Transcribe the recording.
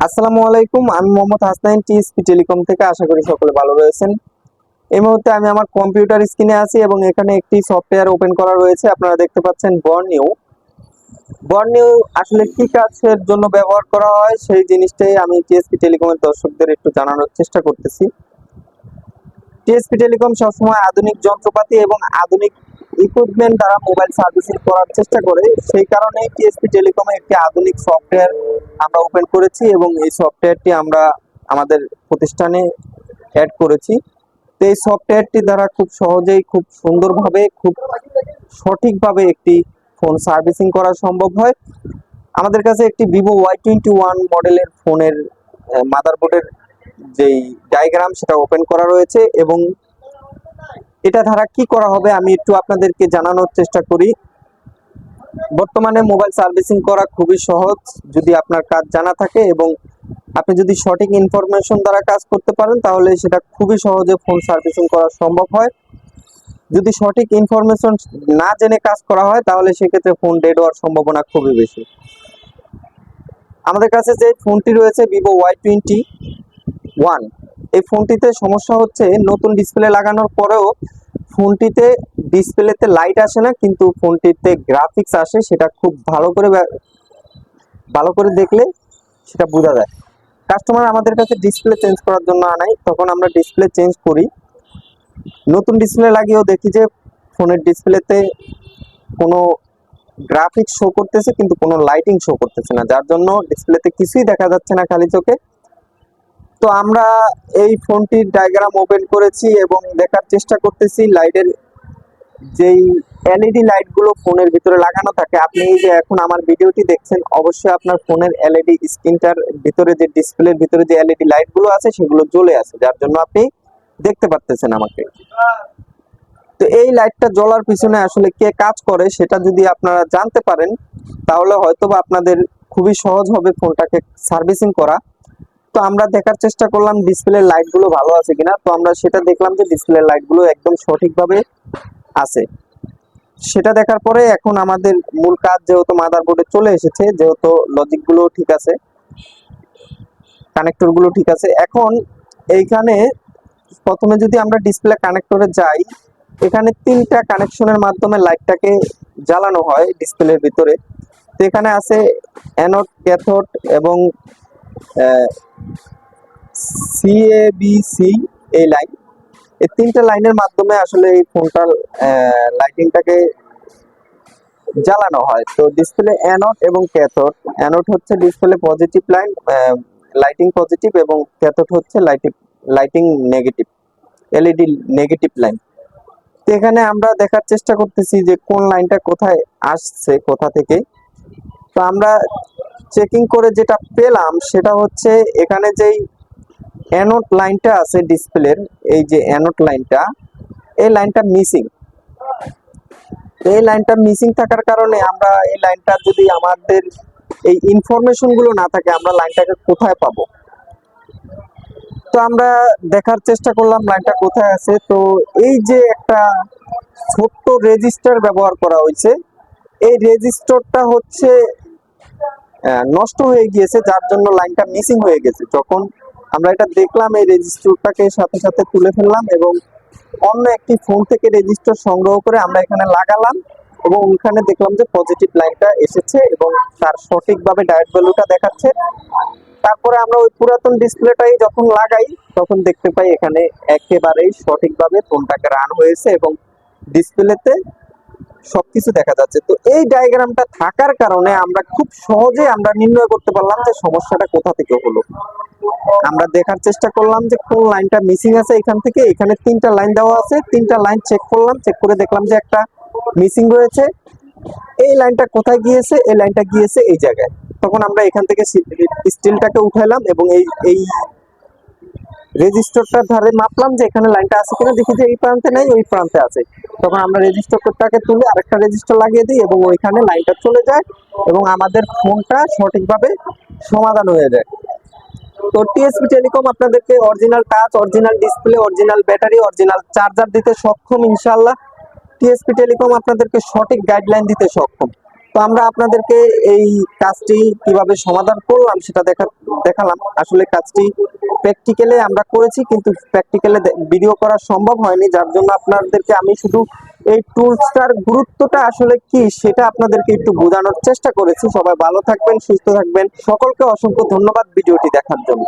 আসসালামু আলাইকুম, আমি মোহাম্মদ হাসনাইন টিএসপি টেলিকম থেকে। আশা করি সকলে ভালো রয়েছেন। এই মুহূর্তে আমি আমার কম্পিউটার স্ক্রিনে আছি এবং এখানে একটি সফটওয়্যার ওপেন করা রয়েছে। আপনারা দেখতে পাচ্ছেন বর্নিউ। বর্নিউ আসলে কি কাজের জন্য ব্যবহার করা হয় সেই জিনিসটাই আমি টিএসপি টেলিকমের দর্শকদের একটু জানানোর চেষ্টা করতেছি। টিএসপি টেলিকম সবসময় আধুনিক যন্ত্রপাতি এবং আধুনিক ইকুইপমেন্ট দ্বারা মোবাইল সার্ভিসিং করার চেষ্টা করে। সেই কারণে টিএসপি টেলিকমে একটি আধুনিক সফটওয়্যার আমরা ওপেন করেছি এবং এই সফটওয়্যারটি আমরা আমাদের প্রতিষ্ঠানে অ্যাড করেছি। তো এই সফটওয়্যারটি দ্বারা খুব সহজেই, খুব সুন্দরভাবে, খুব সঠিকভাবে একটি ফোন সার্ভিসিং করা সম্ভব হয়। আমাদের কাছে একটি ভিভো Y21 মডেলের ফোনের মাদারবোর্ডের যেই ডায়াগ্রাম সেটা ওপেন করা রয়েছে এবং এটা দ্বারা কি করা হবে আমি একটু আপনাদেরকে জানানোর চেষ্টা করি। বর্তমানে মোবাইল সার্ভিসিং করা খুবই সহজ যদি আপনার কাজ জানা থাকে এবং আপনি যদি সঠিক ইনফরমেশন দ্বারা কাজ করতে পারেন তাহলে সেটা খুবই সহজে ফোন সার্ভিসিং করা সম্ভব হয়। যদি সঠিক ইনফরমেশন না জেনে কাজ করা হয় তাহলে সেক্ষেত্রে ফোন ডেড হওয়ার সম্ভাবনা খুবই বেশি। আমাদের কাছে যে ফোনটি রয়েছে ভিভো Y21, এই ফোনটিতে সমস্যা হচ্ছে নতুন ডিসপ্লে লাগানোর পরেও ফোনটিতে ডিসপ্লেতে লাইট আসে না, কিন্তু ফোনটিতে গ্রাফিক্স আসে। সেটা খুব ভালো করে দেখলে সেটা বোঝা যায়। কাস্টমার আমাদের কাছে ডিসপ্লে চেঞ্জ করার জন্য আনাই, তখন আমরা ডিসপ্লে চেঞ্জ করি। নতুন ডিসপ্লে লাগিয়েও দেখি যে ফোনের ডিসপ্লেতে কোনো গ্রাফিক্স শো করতেছে কিন্তু কোনো লাইটিং শো করতেছে না, যার জন্য ডিসপ্লেতে কিছুই দেখা যাচ্ছে না খালি চোখে। তো আমরা এই ফোনটির ডায়াগ্রাম ওপেন করেছি এবং দেখার চেষ্টা করতেছি লাইটের যেই এলইডি লাইটগুলো ফোনের ভিতরে লাগানো থাকে। আপনি এই যে এখন আমার ভিডিওটি দেখছেন, অবশ্যই আপনার ফোনের এলইডি স্ক্রিনটার ভিতরে যে ডিসপ্লের ভিতরে যে এলইডি লাইটগুলো আছে সেগুলো জ্বলে আছে, যার জন্য আপনি দেখতে পারতেছেন আমাকে। তো এই লাইটটা জ্বলার পিছনে আসলে কে কাজ করে সেটা যদি আপনারা জানতে পারেন তাহলে হয়তোবা আপনাদের খুবই সহজ হবে ফোনটাকে সার্ভিসিং করা। তো আমরা দেখার চেষ্টা করলাম ডিসপ্লের লাইটগুলো ভালো আছে কিনা। তো আমরা সেটা দেখলাম যে ডিসপ্লের লাইটগুলো একদম সঠিকভাবে আছে। সেটা দেখার পরে এখন আমাদের মূল কাজ যেহেতু মাদারবোর্ডে চলে এসেছে, যেহেতু লজিকগুলো ঠিক আছে, কানেক্টরগুলো ঠিক আছে, এখন এইখানে প্রথমে যদি আমরা ডিসপ্লে কানেক্টরে যাই, এখানে 3টা কানেকশনের মাধ্যমে লাইটটাকে জ্বালানো হয় ডিসপ্লের ভিতরে। তো এখানে আছে অ্যানোড, ক্যাথোড এবং সিএবিসি এই লাইন। এই 3টা লাইনের মাধ্যমে আসলে এই ফোনটার লাইটিংটাকে জ্বালানো হয়। তো ডিসপ্লে অ্যানোড এবং ক্যাথোড, অ্যানোড হচ্ছে display positive line, lighting positive, এবং ক্যাথোড হচ্ছে lighting negative, LED negative line. তো এখানে আমরা দেখার চেষ্টা করতেছি যে কোন লাইনটা কোথায় আসছে, কোথা থেকে। তো আমরা চেকিং করে যেটা পেলাম সেটা হচ্ছে এখানে যেই অ্যানোড লাইনটা আছে ডিসপ্লের, এই যে অ্যানোড লাইনটা, এই লাইনটা মিসিং। এই লাইনটা মিসিং থাকার কারণে আমরা এই লাইনটা যদি আমাদের এই ইনফরমেশন গুলো না থাকে আমরা লাইনটাকে কোথায় পাবো। তো আমরা দেখার চেষ্টা করলাম লাইনটা কোথায় আছে। তো এই যে একটা ছোট্ট রেজিস্টার ব্যবহার করা হয়েছে, এই রেজিস্টারটা হচ্ছে নষ্ট হয়ে গিয়েছে, যার জন্য লাইনটা মিসিং হয়ে গেছে। যখন আমরা এটা দেখলাম এই রেজিস্টারটাকে সাথে সাথে তুলে ফেললাম এবং অন্য একটি ফোন থেকে রেজিস্টার সংগ্রহ করে আমরা এখানে লাগালাম এবং ওখানে দেখলাম যে পজিটিভ লাইনটা এসেছে এবং তার সঠিকভাবে ডায়োড ভ্যালুটা দেখাচ্ছে। তারপরে আমরা ওই পুরাতন ডিসপ্লেটাই যখন লাগাই তখন দেখতে পাই এখানে একেবারেই সঠিকভাবে ফোনটাকে রান হয়েছে এবং ডিসপ্লেতে সবকিছু দেখা যাচ্ছে। তো এই ডায়াগ্রামটা থাকার কারণে আমরা খুব সহজে আমরা নির্ণয় করতে পারলাম যে সমস্যাটা কোথা থেকে হলো। আমরা দেখার চেষ্টা করলাম যে কোন লাইনটা মিসিং আছে। এখান থেকে এখানে 3টা লাইন দেওয়া আছে, 3টা লাইন চেক করলাম, চেক করে দেখলাম যে একটা মিসিং রয়েছে। এই লাইনটা কোথায় গিয়েছে? এই লাইনটা গিয়েছে এই জায়গায়। তখন আমরা এখান থেকে স্টিলটাকে উঠাইলাম এবং এই রেজিস্টারটার ধারে মাপলাম যে এখানে লাইনটা আছে কিনা, দেখি যে এই প্রান্তে নেই, ওই প্রান্তে আছে। তখন আমরা রেজিস্টারটাকে তুলে আরেকটা রেজিস্টার লাগিয়ে দিই এবং ওইখানে লাইনটা চলে যায় এবং আমাদের ফোনটা সঠিকভাবে সমাধান হয়ে যায়। তো টিএসপি টেলিকম আপনাদেরকে original touch, original display, original battery, original charger দিতে সক্ষম ইনশাআল্লাহ। টিএসপি টেলিকম আপনাদেরকে সঠিক গাইডলাইন দিতে সক্ষম। তো আমরা আপনাদেরকে এই কাজটি কিভাবে সমাধান করলাম সেটা দেখালাম। আসলে কাজটি প্র্যাকটিক্যালে আমরা করেছি, কিন্তু প্র্যাকটিক্যালে ভিডিও করা সম্ভব হয়নি, যার জন্য আপনাদেরকে আমি শুধু এই টুলসটার গুরুত্বটা আসলে কি সেটা আপনাদেরকে একটু বোঝানোর চেষ্টা করেছি। সবাই ভালো থাকবেন, সুস্থ থাকবেন, সকলকে অসংখ্য ধন্যবাদ ভিডিওটি দেখার জন্য।